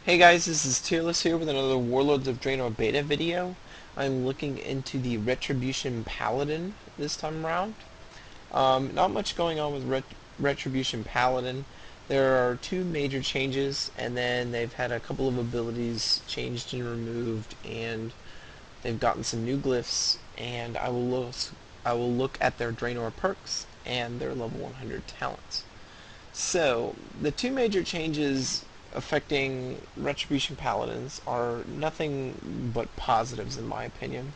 Hey guys, this is Tearless here with another Warlords of Draenor beta video. I'm looking into the Retribution Paladin this time around. Not much going on with Retribution Paladin. There are two major changes, and then they've had a couple of abilities changed and removed, and they've gotten some new glyphs, and I will look at their Draenor perks and their level 100 talents. So, the two major changes affecting Retribution Paladins are nothing but positives in my opinion.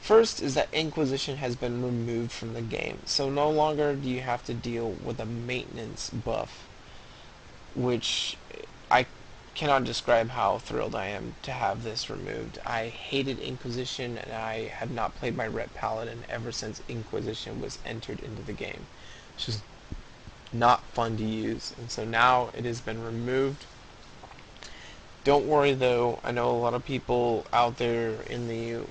First is that Inquisition has been removed from the game, so no longer do you have to deal with a maintenance buff, which I cannot describe how thrilled I am to have this removed. I hated Inquisition, and I have not played my Ret Paladin ever since Inquisition was entered into the game. It's just not fun to use, and so now it has been removed. Don't worry though, I know a lot of people out there in the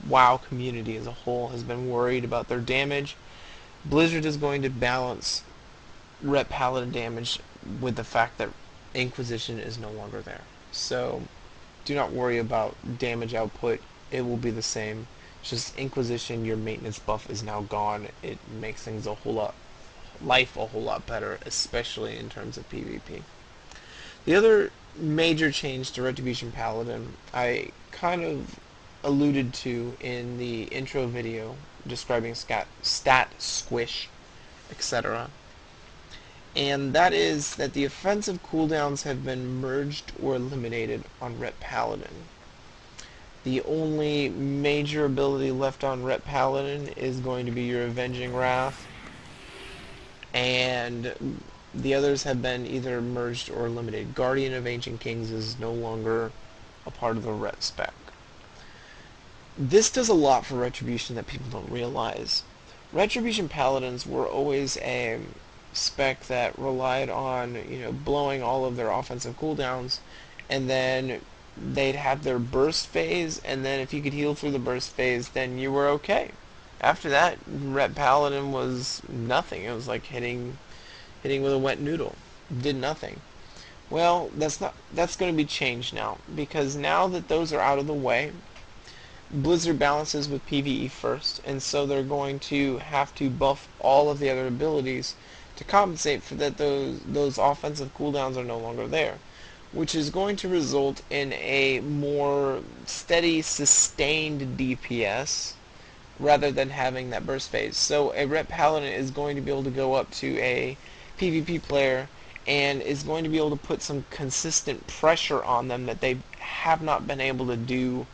WoW community as a whole has been worried about their damage. Blizzard is going to balance Ret Paladin damage with the fact that Inquisition is no longer there. So do not worry about damage output, it will be the same. It's just Inquisition, your maintenance buff is now gone. It makes things life a whole lot better, especially in terms of PvP. The other major change to Retribution Paladin I kind of alluded to in the intro video describing stat squish, etc. And that is that the offensive cooldowns have been merged or eliminated on Ret Paladin. The only major ability left on Ret Paladin is going to be your Avenging Wrath, and the others have been either merged or eliminated. Guardian of Ancient Kings is no longer a part of the Ret spec. This does a lot for Retribution that people don't realize. Retribution Paladins were always a spec that relied on, blowing all of their offensive cooldowns, and then they'd have their burst phase, and then if you could heal through the burst phase, then you were okay. After that, Ret Paladin was nothing. It was like hitting with a wet noodle. Did nothing. Well, that's going to be changed now, because now that those are out of the way, Blizzard balances with PvE first, and so they're going to have to buff all of the other abilities to compensate for that those offensive cooldowns are no longer there, which is going to result in a more steady, sustained DPS rather than having that burst phase. So a Ret Paladin is going to be able to go up to a PvP player and is going to be able to put some consistent pressure on them that they have not been able to do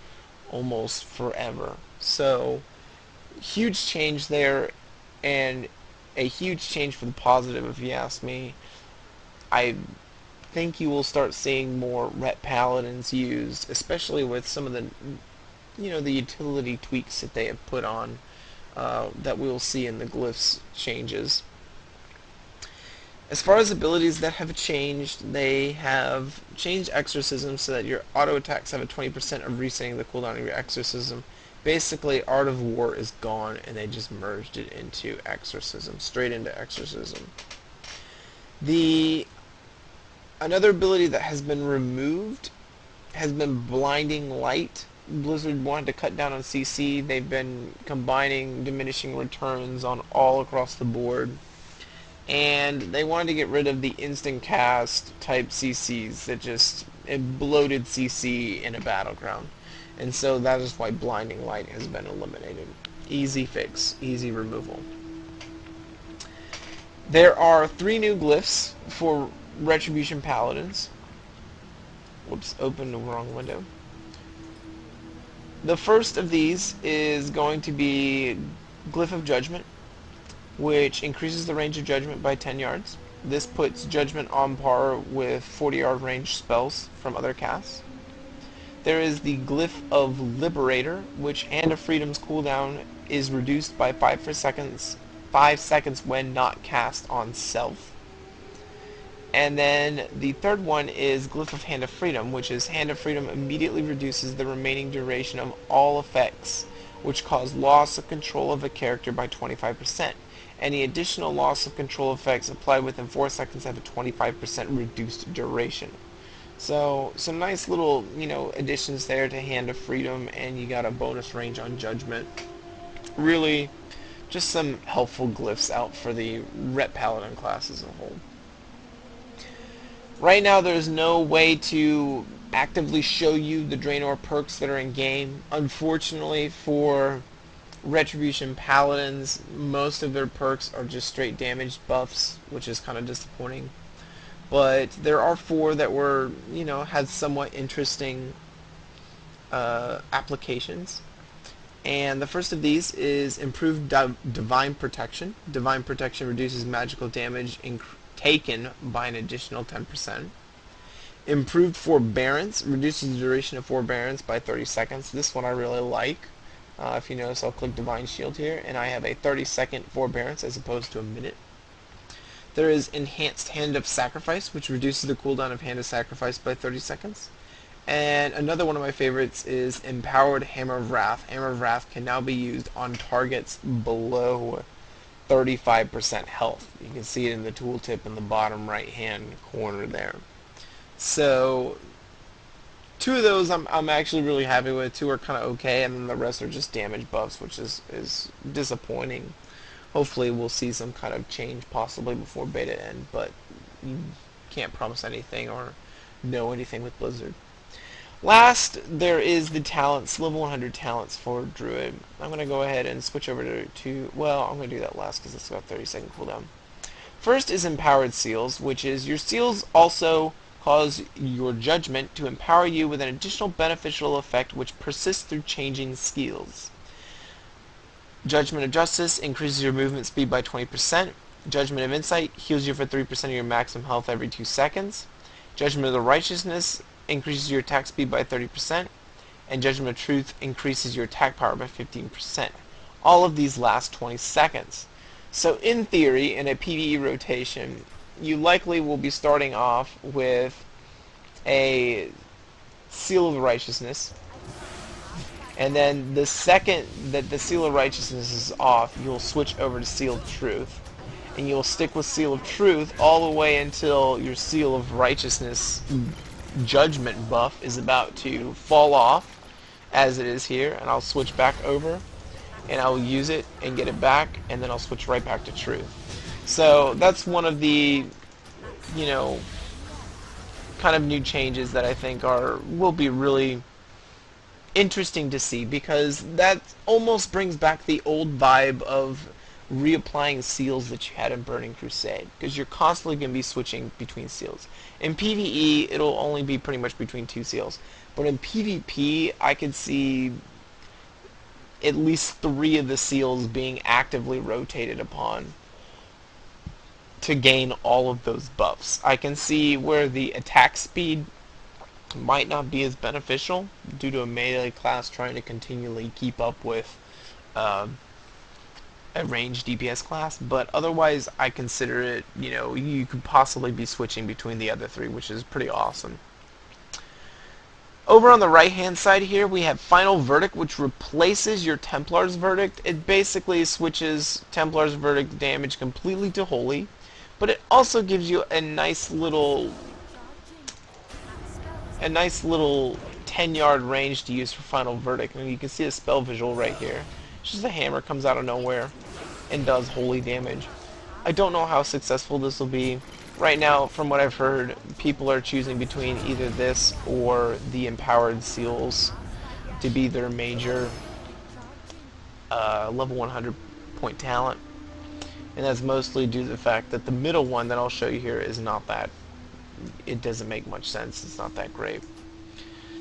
almost forever. So huge change there, and a huge change for the positive if you ask me. I think you will start seeing more Ret Paladins used, especially with some of the utility tweaks that they have put on that we will see in the glyphs changes. As far as abilities that have changed, they have changed Exorcism so that your auto attacks have a 20% of resetting the cooldown of your Exorcism. Basically, Art of War is gone, and they just merged it into Exorcism, straight into Exorcism. Another ability that has been removed has been Blinding Light. Blizzard wanted to cut down on CC. They've been combining diminishing returns on all across the board, and they wanted to get rid of the instant cast type CCs that just bloated CC in a battleground. And so that is why Blinding Light has been eliminated. Easy fix, easy removal. There are 3 new glyphs for Retribution Paladins. Whoops, opened the wrong window. The first of these is going to be Glyph of Judgment, which increases the range of Judgment by 10 yards. This puts Judgment on par with 40-yard range spells from other casts. There is the Glyph of Liberator, which Hand of Freedom's cooldown is reduced by 5 seconds when not cast on self. And then the third one is Glyph of Hand of Freedom, which is Hand of Freedom immediately reduces the remaining duration of all effects which cause loss of control of a character by 25%. Any additional loss of control effects applied within 4 seconds have a 25% reduced duration. So some nice little, additions there to Hand of Freedom, and you got a bonus range on Judgment. Really, just some helpful glyphs out for the Ret Paladin class as a whole. Right now there's no way to actively show you the Draenor perks that are in game. Unfortunately for Retribution Paladins, most of their perks are just straight damage buffs, which is kind of disappointing. But there are 4 that were, had somewhat interesting applications. And the first of these is improved Divine Protection. Divine Protection reduces magical damage taken by an additional 10%. Improved Forbearance reduces the duration of Forbearance by 30 seconds. This one I really like. If you notice, I'll click Divine Shield here, and I have a 30-second Forbearance as opposed to a minute. There is Enhanced Hand of Sacrifice, which reduces the cooldown of Hand of Sacrifice by 30 seconds. And another one of my favorites is Empowered Hammer of Wrath. Hammer of Wrath can now be used on targets below 35% health. You can see it in the tooltip in the bottom right hand corner there. So 2 of those I'm actually really happy with. 2 are kind of okay, and then the rest are just damage buffs, which is disappointing. Hopefully we'll see some kind of change possibly before beta end, but you can't promise anything or know anything with Blizzard. Last, there is the talents, level 100 talents for Druid. I'm going to go ahead and switch over well, I'm going to do that last because it's got 30-second cooldown. First is Empowered Seals, which is your seals also cause your judgment to empower you with an additional beneficial effect which persists through changing skills. Judgment of Justice increases your movement speed by 20%. Judgment of Insight heals you for 3% of your maximum health every 2 seconds. Judgment of the Righteousness increases your attack speed by 30%, and Judgment of Truth increases your attack power by 15%. All of these last 20 seconds. So in theory, in a PvE rotation, you likely will be starting off with a Seal of Righteousness, and then the second that the Seal of Righteousness is off, you'll switch over to Seal of Truth, and you'll stick with Seal of Truth all the way until your Seal of Righteousness Judgment buff is about to fall off, as it is here, and I'll switch back over, and I'll use it and get it back, and then I'll switch right back to Truth. So that's one of the, kind of new changes that I think will be really interesting to see, because that almost brings back the old vibe of reapplying seals that you had in Burning Crusade, because you're constantly going to be switching between seals. In PvE, it'll only be pretty much between 2 seals, but in PvP, I could see at least 3 of the seals being actively rotated upon to gain all of those buffs. I can see where the attack speed might not be as beneficial due to a melee class trying to continually keep up with a ranged DPS class, but otherwise I consider it, you could possibly be switching between the other 3, which is pretty awesome. Over on the right hand side here we have Final Verdict, which replaces your Templar's Verdict. It basically switches Templar's Verdict damage completely to Holy, but it also gives you a nice little 10-yard range to use for Final Verdict. And you can see a spell visual right here. It's just a hammer, comes out of nowhere and does holy damage. I don't know how successful this will be. Right now, from what I've heard, people are choosing between either this or the Empowered Seals to be their major level 100 point talent. And that's mostly due to the fact that the middle one that I'll show you here is not that. It doesn't make much sense. It's not that great.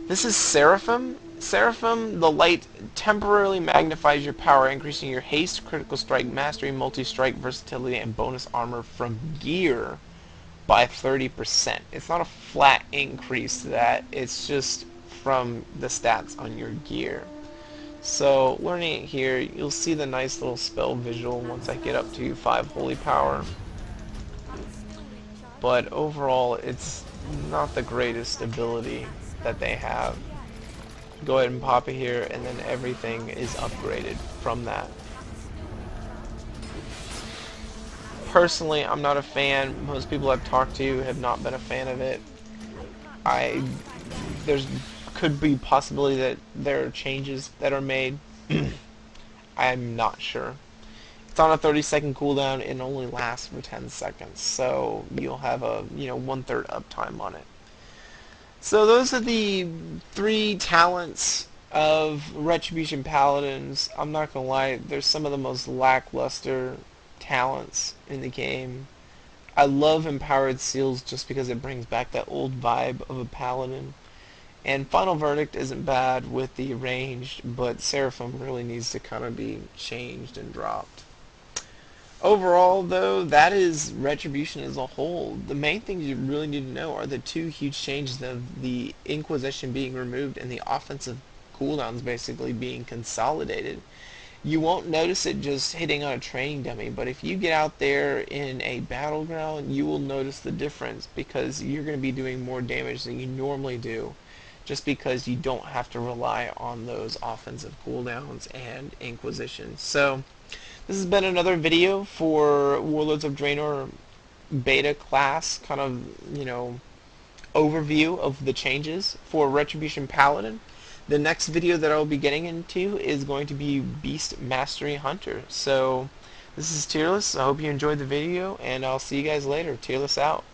This is Seraphim. Seraphim, the light temporarily magnifies your power, increasing your haste, critical strike, mastery, multi-strike, versatility, and bonus armor from gear by 30%. It's not a flat increase to that. It's just from the stats on your gear. So learning it here, you'll see the nice little spell visual once I get up to 5 holy power. But overall, it's not the greatest ability that they have. Go ahead and pop it here, and then everything is upgraded from that. Personally, I'm not a fan. Most people I've talked to have not been a fan of it. I there's could be possibility that there are changes that are made. I'm not sure. It's on a 30-second cooldown and only lasts for 10 seconds, so you'll have a 1/3 uptime on it. So those are the 3 talents of Retribution Paladins. I'm not gonna lie, they're some of the most lackluster talents in the game. I love Empowered Seals just because it brings back that old vibe of a Paladin. And Final Verdict isn't bad with the ranged, but Seraphim really needs to kind of be changed and dropped. Overall, though, that is Retribution as a whole. The main things you really need to know are the 2 huge changes of the Inquisition being removed and the offensive cooldowns basically being consolidated. You won't notice it just hitting on a training dummy, but if you get out there in a battleground, you will notice the difference because you're going to be doing more damage than you normally do, just because you don't have to rely on those offensive cooldowns and Inquisition. So this has been another video for Warlords of Draenor beta class, kind of, overview of the changes for Retribution Paladin. The next video that I'll be getting into is going to be Beast Mastery Hunter. So this is Tearless. I hope you enjoyed the video, and I'll see you guys later. Tearless out.